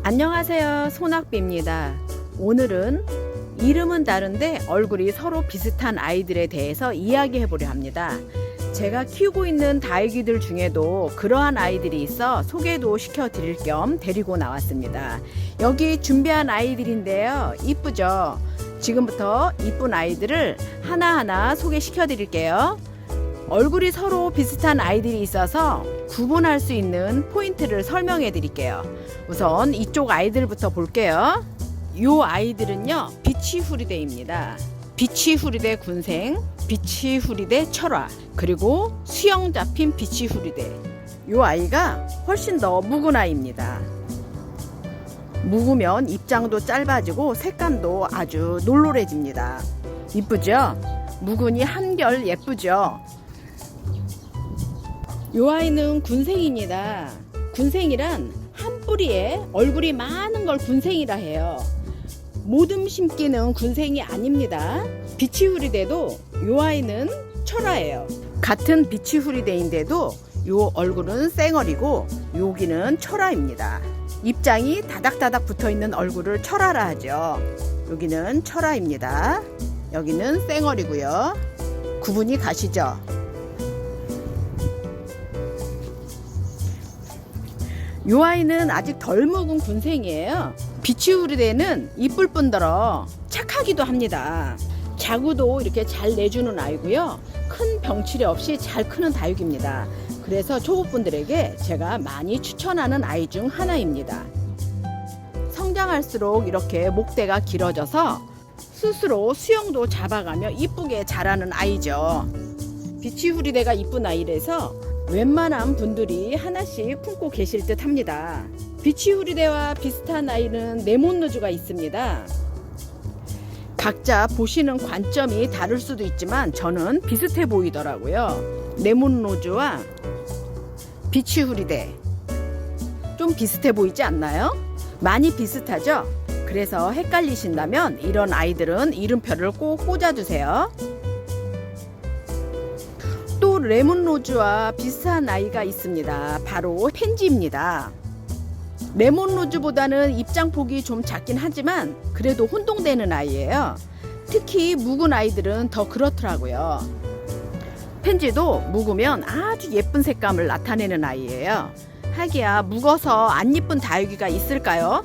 안녕하세요, 소낙비입니다. 오늘은 이름은 다른데 얼굴이 서로 비슷한 아이들에 대해서 이야기해 보려 합니다. 제가 키우고 있는 다육이들 중에도 그러한 아이들이 있어 소개도 시켜 드릴 겸 데리고 나왔습니다. 여기 준비한 아이들인데요, 이쁘죠? 지금부터 이쁜 아이들을 하나하나 소개시켜 드릴게요. 얼굴이 서로 비슷한 아이들이 있어서 구분할 수 있는 포인트를 설명해 드릴게요. 우선 이쪽 아이들부터 볼게요. 이 아이들은요, 비치후리대입니다. 비치후리대 군생, 비치후리대 철화, 그리고 수영 잡힌 비치후리대. 이 아이가 훨씬 더 묵은 아이입니다. 묵으면 입장도 짧아지고 색감도 아주 놀놀해집니다. 이쁘죠? 묵으니 한결 예쁘죠? 이 아이는 군생입니다. 군생이란 한 뿌리에 얼굴이 많은 걸 군생이라 해요. 모듬 심기는 군생이 아닙니다. 비치후리대도 이 아이는 철화예요. 같은 비치후리대인데도 이 얼굴은 쌩얼이고 여기는 철화입니다. 입장이 다닥다닥 붙어있는 얼굴을 철화라 하죠. 여기는 철화입니다. 여기는 쌩얼이고요. 구분이 가시죠? 이 아이는 아직 덜 묵은 군생이에요. 비치후리대는 이쁠 뿐더러 착하기도 합니다. 자구도 이렇게 잘 내주는 아이고요. 큰 병치레 없이 잘 크는 다육입니다. 그래서 초보분들에게 제가 많이 추천하는 아이 중 하나입니다. 성장할수록 이렇게 목대가 길어져서 스스로 수영도 잡아가며 이쁘게 자라는 아이죠. 비치후리대가 이쁜 아이라서 웬만한 분들이 하나씩 품고 계실 듯 합니다. 비치후리대와 비슷한 아이는 레몬노즈가 있습니다. 각자 보시는 관점이 다를 수도 있지만 저는 비슷해 보이더라고요. 레몬노즈와 비치후리대 좀 비슷해 보이지 않나요? 많이 비슷하죠? 그래서 헷갈리신다면 이런 아이들은 이름표를 꼭 꽂아주세요. 또 레몬로즈와 비슷한 아이가 있습니다. 바로 펜지입니다. 레몬로즈보다는 입장폭이 좀 작긴 하지만 그래도 혼동되는 아이예요. 특히 묵은 아이들은 더 그렇더라고요. 펜지도 묵으면 아주 예쁜 색감을 나타내는 아이예요. 하기야 묵어서 안 예쁜 다육이가 있을까요?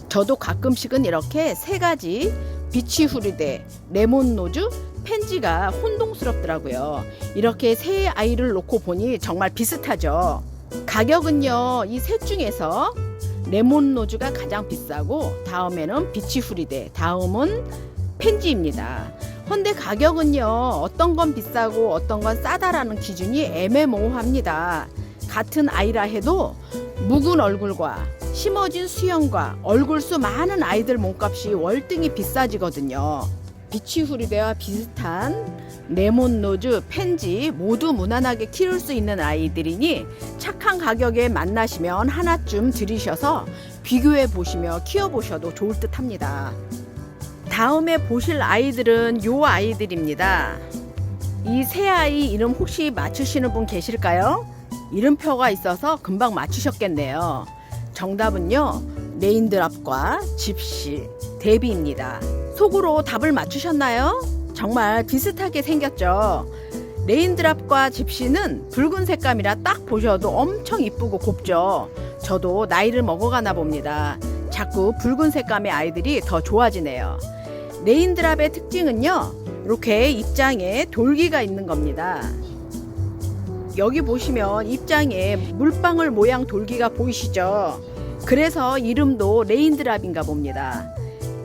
저도 가끔씩은 이렇게 세 가지 비치후리대, 레몬노즈, 펜지가 혼동스럽더라고요. 이렇게 세 아이를 놓고 보니 정말 비슷하죠. 가격은요, 이 셋 중에서 레몬노즈가 가장 비싸고 다음에는 비치후리대, 다음은 펜지입니다. 헌데 가격은요, 어떤 건 비싸고 어떤 건 싸다라는 기준이 애매모호합니다. 같은 아이라 해도 묵은 얼굴과 심어진 수영과 얼굴수 많은 아이들 몸값이 월등히 비싸지거든요. 비치후리대와 비슷한 레몬노즈, 펜지 모두 무난하게 키울 수 있는 아이들이니 착한 가격에 만나시면 하나쯤 들이셔서 비교해 보시며 키워보셔도 좋을 듯 합니다. 다음에 보실 아이들은 요 아이들입니다. 이 세 아이 이름 혹시 맞추시는 분 계실까요? 이름표가 있어서 금방 맞추셨겠네요. 정답은요, 레인드랍과 집시, 데비입니다. 속으로 답을 맞추셨나요? 정말 비슷하게 생겼죠. 레인드랍과 집시는 붉은 색감이라 딱 보셔도 엄청 이쁘고 곱죠. 저도 나이를 먹어가나 봅니다. 자꾸 붉은 색감의 아이들이 더 좋아지네요. 레인드랍의 특징은요, 이렇게 입장에 돌기가 있는 겁니다. 여기 보시면 입장에 물방울 모양 돌기가 보이시죠? 그래서 이름도 레인드랍인가 봅니다.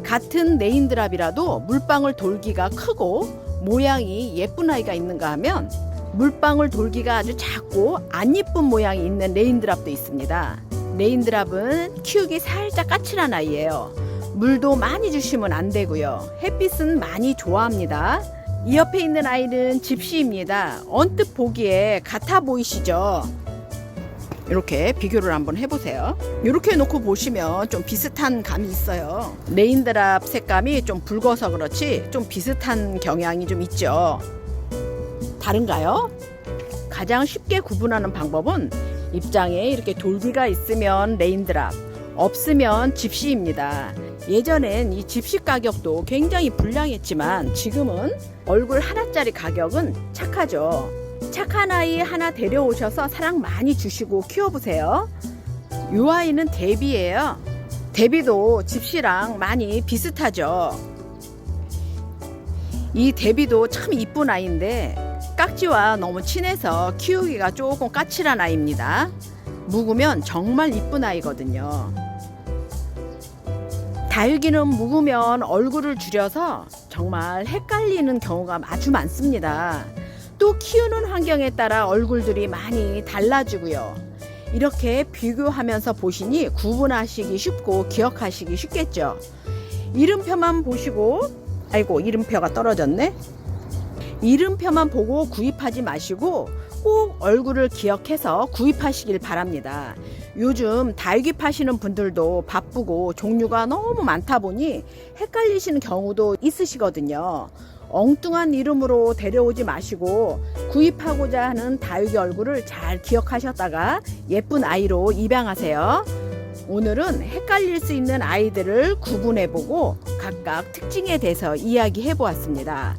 같은 레인드랍이라도 물방울 돌기가 크고 모양이 예쁜 아이가 있는가 하면 물방울 돌기가 아주 작고 안 예쁜 모양이 있는 레인드랍도 있습니다. 레인드랍은 키우기 살짝 까칠한 아이예요. 물도 많이 주시면 안 되고요. 햇빛은 많이 좋아합니다. 이 옆에 있는 아이는 집시입니다. 언뜻 보기에 같아 보이시죠? 이렇게 비교를 한번 해보세요. 이렇게 놓고 보시면 좀 비슷한 감이 있어요. 레인드랍 색감이 좀 붉어서 그렇지 좀 비슷한 경향이 좀 있죠. 다른가요? 가장 쉽게 구분하는 방법은 입장에 이렇게 돌비가 있으면 레인드랍, 없으면 집시입니다. 예전엔 이 집시 가격도 굉장히 불량했지만 지금은 얼굴 하나짜리 가격은 착하죠. 착한 아이 하나 데려오셔서 사랑 많이 주시고 키워보세요. 이 아이는 데비예요. 데비도 집시랑 많이 비슷하죠. 이 데비도 참 이쁜 아이인데 깍지와 너무 친해서 키우기가 조금 까칠한 아이입니다. 묵으면 정말 이쁜 아이거든요. 다육이는 묵으면 얼굴을 줄여서 정말 헷갈리는 경우가 아주 많습니다. 또 키우는 환경에 따라 얼굴들이 많이 달라지고요. 이렇게 비교하면서 보시니 구분하시기 쉽고 기억하시기 쉽겠죠. 이름표만 보시고, 아이고 이름표가 떨어졌네. 이름표만 보고 구입하지 마시고 꼭 얼굴을 기억해서 구입하시길 바랍니다. 요즘 다육이 파시는 분들도 바쁘고 종류가 너무 많다 보니 헷갈리시는 경우도 있으시거든요. 엉뚱한 이름으로 데려오지 마시고 구입하고자 하는 다육이 얼굴을 잘 기억하셨다가 예쁜 아이로 입양하세요. 오늘은 헷갈릴 수 있는 아이들을 구분해보고 각각 특징에 대해서 이야기해 보았습니다.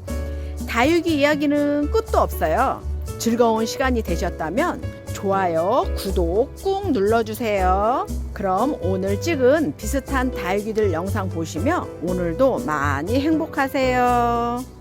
다육이 이야기는 끝도 없어요. 즐거운 시간이 되셨다면 좋아요, 구독 꾹 눌러주세요. 그럼 오늘 찍은 비슷한 다육이들 영상 보시며 오늘도 많이 행복하세요.